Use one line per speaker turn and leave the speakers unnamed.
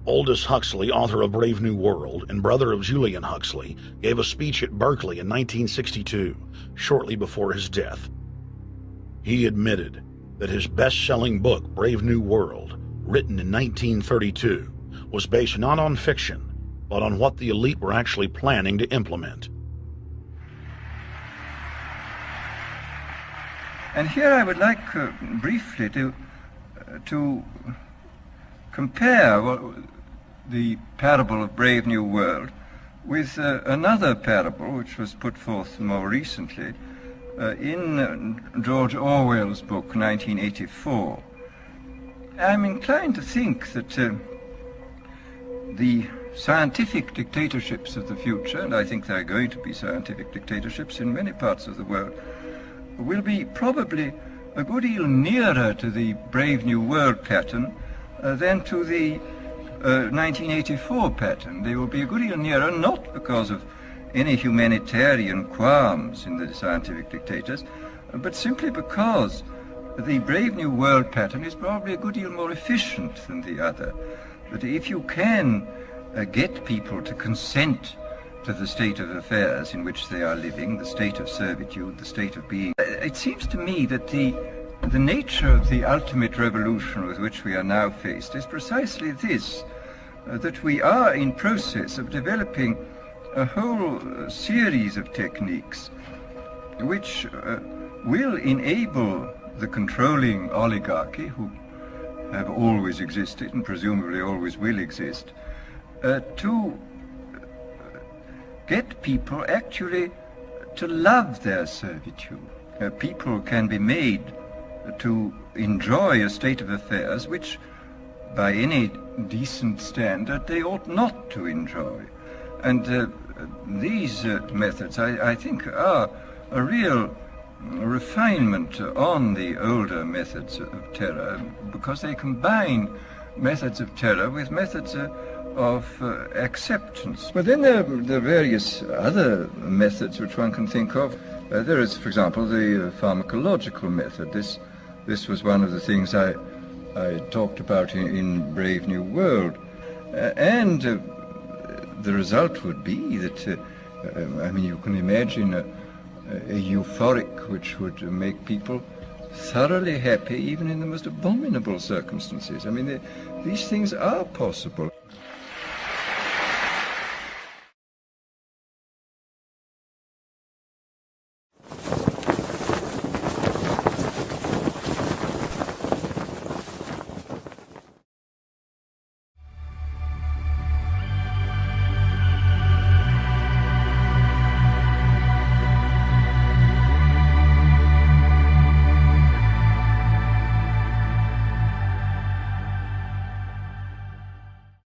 Aldous Huxley, author of Brave New World and brother of Julian Huxley, gave a speech at Berkeley in 1962, shortly before his death. He admitted that his best-selling book, Brave New World, written in 1932, was based not on fiction, but on what the elite were actually planning to implement.
And here I would like briefly to compare the parable of Brave New World with another parable which was put forth more recently in George Orwell's book 1984. I'm inclined to think that the scientific dictatorships of the future, and I think there are going to be scientific dictatorships in many parts of the world, will be probably a good deal nearer to the Brave New World pattern than to the 1984 pattern. They will be a good deal nearer, not because of any humanitarian qualms in the scientific dictators, but simply because the Brave New World pattern is probably a good deal more efficient than the other. That if you can get people to consent to the state of affairs in which they are living, the state of servitude, the state of being, it seems to me that the nature of the ultimate revolution with which we are now faced is precisely this, that we are in process of developing a whole series of techniques which will enable the controlling oligarchy, who have always existed and presumably always will exist, to get people actually to love their servitude. People can be made to enjoy a state of affairs which, by any decent standard, they ought not to enjoy. And these methods, I think, are a real refinement on the older methods of terror, because they combine methods of terror with methods of acceptance. But then there are various other methods which one can think of. There is, for example, the pharmacological method. This was one of the things I talked about in Brave New World. And the result would be that, I mean, you can imagine a euphoric which would make people thoroughly happy even in the most abominable circumstances. I mean, these things are possible.